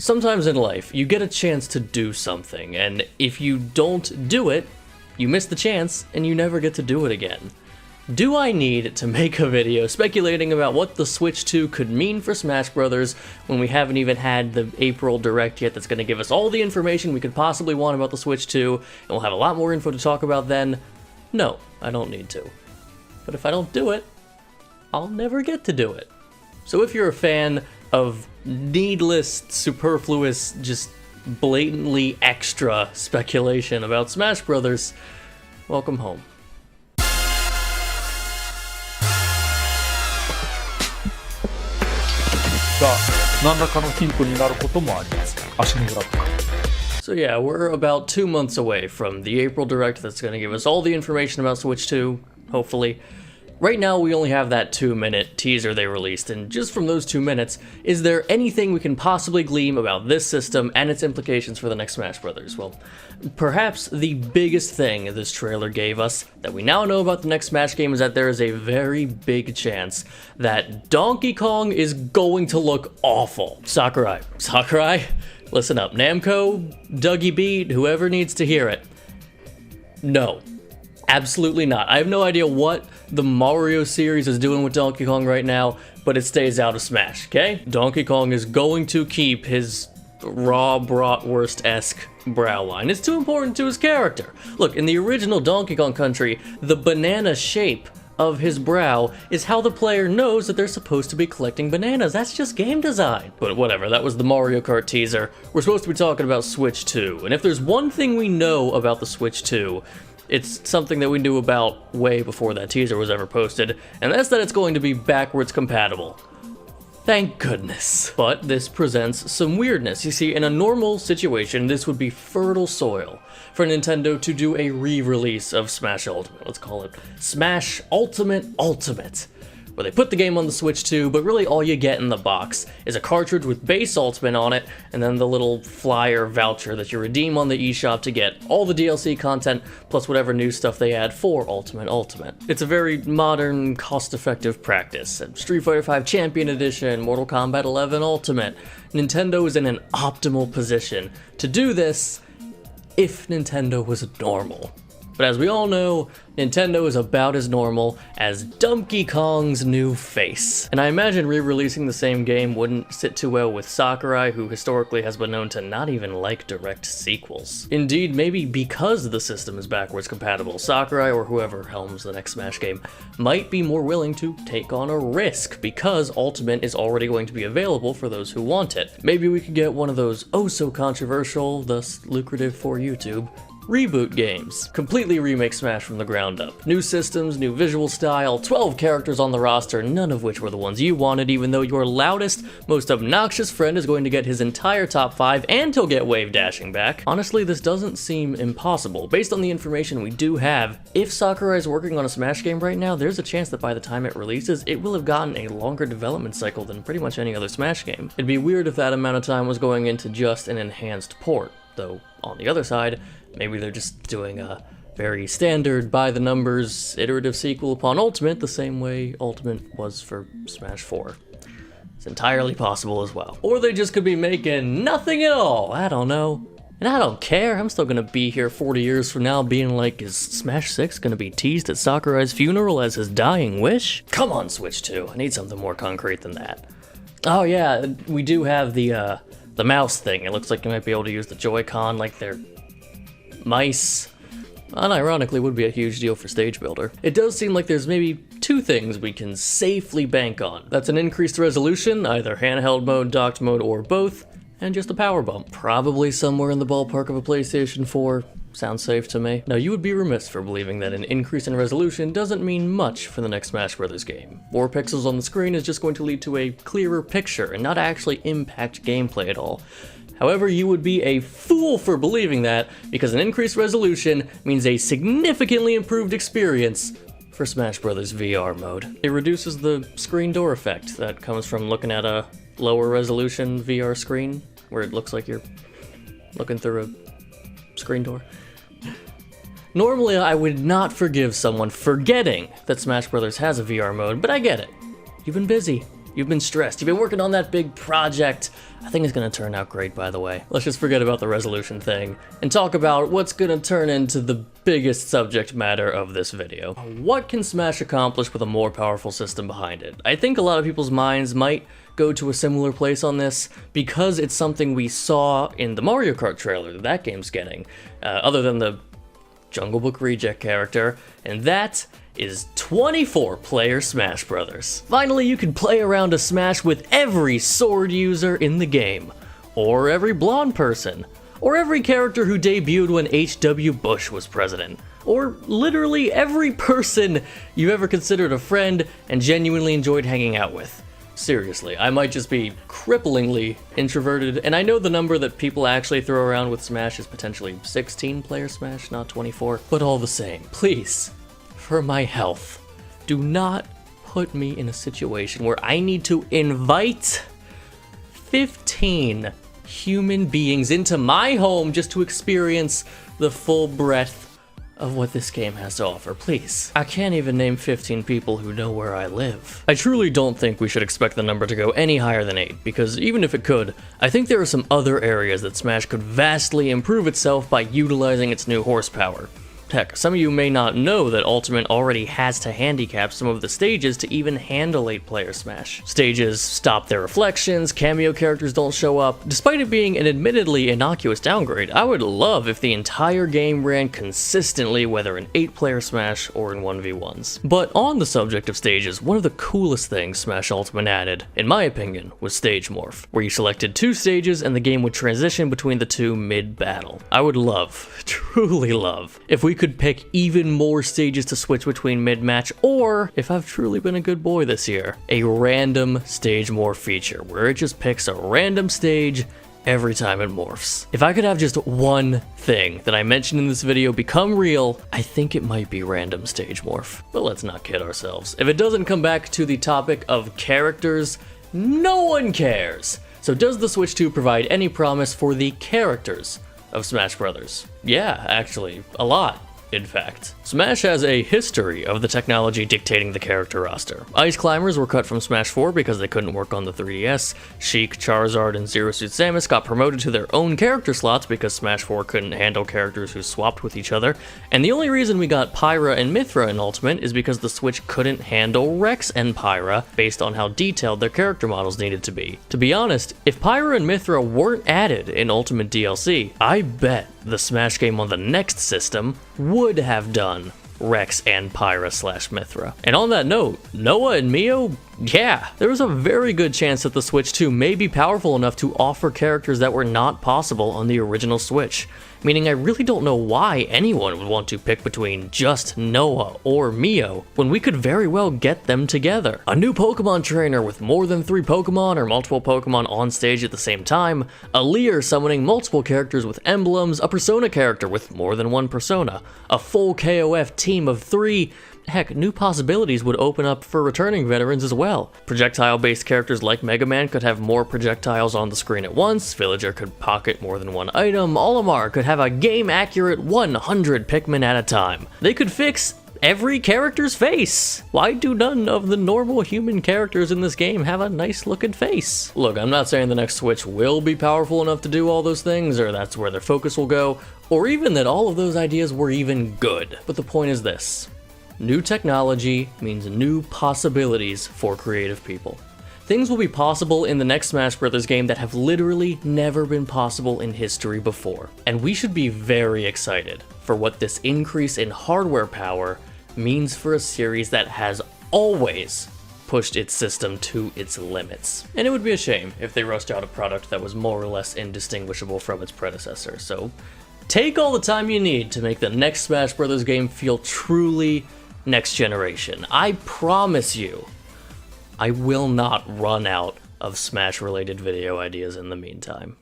Sometimes in life, you get a chance to do something, and if you don't do it, you miss the chance and you never get to do it again. Do I need to make a video speculating about what the Switch 2 could mean for Smash Bros. When we haven't even had the April Direct yet that's going to give us all the information we could possibly want about the Switch 2, and we'll have a lot more info to talk about then? No, I don't need to. But if I don't do it, I'll never get to do it. So if you're a fan of needless, superfluous, just blatantly extra speculation about Smash Brothers, welcome home. So yeah, we're about 2 months away from the April Direct that's going to give us all the information about Switch 2, hopefully. Right now, we only have that 2-minute teaser they released, and just from those 2 minutes, is there anything we can possibly glean about this system and its implications for the next Smash Brothers? Well, perhaps the biggest thing this trailer gave us that we now know about the next Smash game is that there is a very big chance that Donkey Kong is going to look awful. Sakurai, listen up. Namco, Dougie B, whoever needs to hear it. No. Absolutely not. I have no idea what the Mario series is doing with Donkey Kong right now, but it stays out of Smash, okay? Donkey Kong is going to keep his raw bratwurst-esque brow line. It's too important to his character. Look, in the original Donkey Kong Country, the banana shape of his brow is how the player knows that they're supposed to be collecting bananas. That's just game design. But whatever, that was the Mario Kart teaser. We're supposed to be talking about Switch 2, and if there's one thing we know about the Switch 2, it's something that we knew about way before that teaser was ever posted, and that's that it's going to be backwards compatible. Thank goodness. But this presents some weirdness. You see, in a normal situation, this would be fertile soil for Nintendo to do a re-release of Smash Ultimate. Let's call it Smash Ultimate Ultimate, where they put the game on the Switch 2, but really all you get in the box is a cartridge with base Ultimate on it, and then the little flyer voucher that you redeem on the eShop to get all the DLC content, plus whatever new stuff they add for Ultimate. It's a very modern, cost-effective practice. Street Fighter V Champion Edition, Mortal Kombat 11 Ultimate. Nintendo is in an optimal position to do this if Nintendo was normal. But as we all know, Nintendo is about as normal as Donkey Kong's new face. And I imagine re-releasing the same game wouldn't sit too well with Sakurai, who historically has been known to not even like direct sequels. Indeed, maybe because the system is backwards compatible, Sakurai or whoever helms the next Smash game might be more willing to take on a risk because Ultimate is already going to be available for those who want it. Maybe we could get one of those oh-so-controversial, thus lucrative for YouTube, reboot games. Completely remake Smash from the ground up. New systems, new visual style, 12 characters on the roster, none of which were the ones you wanted, even though your loudest, most obnoxious friend is going to get his entire top 5 and he'll get wave dashing back. Honestly, this doesn't seem impossible. Based on the information we do have, if Sakurai is working on a Smash game right now, there's a chance that by the time it releases, it will have gotten a longer development cycle than pretty much any other Smash game. It'd be weird if that amount of time was going into just an enhanced port, though on the other side, maybe they're just doing a very standard, by-the-numbers, iterative sequel upon Ultimate, the same way Ultimate was for Smash 4. It's entirely possible as well. Or they just could be making nothing at all, I don't know. And I don't care, I'm still gonna be here 40 years from now being like, is Smash 6 gonna be teased at Sakurai's funeral as his dying wish? Come on, Switch 2, I need something more concrete than that. Oh yeah, we do have the mouse thing. It looks like you might be able to use the Joy-Con like they're mice. Unironically, would be a huge deal for Stage Builder. It does seem like there's maybe two things we can safely bank on. That's an increased resolution, either handheld mode, docked mode, or both, and just a power bump. Probably somewhere in the ballpark of a PlayStation 4. Sounds safe to me. Now, you would be remiss for believing that an increase in resolution doesn't mean much for the next Smash Bros. Game. More pixels on the screen is just going to lead to a clearer picture and not actually impact gameplay at all. However, you would be a fool for believing that, because an increased resolution means a significantly improved experience for Smash Bros. VR mode. It reduces the screen door effect that comes from looking at a lower resolution VR screen, where it looks like you're looking through a screen door. Normally, I would not forgive someone forgetting that Smash Bros. Has a VR mode, but I get it. You've been busy. You've been stressed. You've been working on that big project. I think it's gonna turn out great, by the way. Let's just forget about the resolution thing and talk about what's gonna turn into the biggest subject matter of this video. What can Smash accomplish with a more powerful system behind it? I think a lot of people's minds might go to a similar place on this because it's something we saw in the Mario Kart trailer that game's getting, other than the Jungle Book reject character, and that is 24-player Smash Brothers. Finally, you can play around a Smash with every sword user in the game, or every blonde person, or every character who debuted when H.W. Bush was president, or literally every person you ever considered a friend and genuinely enjoyed hanging out with. Seriously, I might just be cripplingly introverted, and I know the number that people actually throw around with Smash is potentially 16-player Smash, not 24, but all the same, please, for my health, do not put me in a situation where I need to invite 15 human beings into my home just to experience the full breadth of what this game has to offer, please. I can't even name 15 people who know where I live. I truly don't think we should expect the number to go any higher than 8, because even if it could, I think there are some other areas that Smash could vastly improve itself by utilizing its new horsepower. Heck, some of you may not know that Ultimate already has to handicap some of the stages to even handle 8-player Smash. Stages stop their reflections, cameo characters don't show up. Despite it being an admittedly innocuous downgrade, I would love if the entire game ran consistently whether in 8-player Smash or in 1v1s. But on the subject of stages, one of the coolest things Smash Ultimate added, in my opinion, was Stage Morph, where you selected 2 stages and the game would transition between the 2 mid-battle. I would love, truly love, if we could pick even more stages to switch between mid-match, or, if I've truly been a good boy this year, a random stage morph feature, where it just picks a random stage every time it morphs. If I could have just one thing that I mentioned in this video become real, I think it might be random stage morph. But let's not kid ourselves. If it doesn't come back to the topic of characters, no one cares! So does the Switch 2 provide any promise for the characters of Smash Brothers? Yeah, actually, a lot. In fact, Smash has a history of the technology dictating the character roster. Ice Climbers were cut from Smash 4 because they couldn't work on the 3DS, Sheik, Charizard, and Zero Suit Samus got promoted to their own character slots because Smash 4 couldn't handle characters who swapped with each other, and the only reason we got Pyra and Mythra in Ultimate is because the Switch couldn't handle Rex and Pyra based on how detailed their character models needed to be. To be honest, if Pyra and Mythra weren't added in Ultimate DLC, I bet the Smash game on the next system would have done Rex and Pyra / Mythra. And on that note, Noah and Mio, yeah, there was a very good chance that the Switch 2 may be powerful enough to offer characters that were not possible on the original Switch. Meaning I really don't know why anyone would want to pick between just Noah or Mio when we could very well get them together. A new Pokemon trainer with more than 3 Pokemon or multiple Pokemon on stage at the same time, a Leer summoning multiple characters with emblems, a Persona character with more than 1 Persona, a full KOF team of 3, heck, new possibilities would open up for returning veterans as well. Projectile-based characters like Mega Man could have more projectiles on the screen at once, Villager could pocket more than 1 item, Olimar could have a game-accurate 100 Pikmin at a time. They could fix every character's face. Why do none of the normal human characters in this game have a nice looking face? Look, I'm not saying the next Switch will be powerful enough to do all those things, or that's where their focus will go, or even that all of those ideas were even good. But the point is this. New technology means new possibilities for creative people. Things will be possible in the next Smash Bros. Game that have literally never been possible in history before. And we should be very excited for what this increase in hardware power means for a series that has always pushed its system to its limits. And it would be a shame if they rushed out a product that was more or less indistinguishable from its predecessor. So take all the time you need to make the next Smash Bros. Game feel truly next generation. I promise you, I will not run out of Smash related video ideas in the meantime.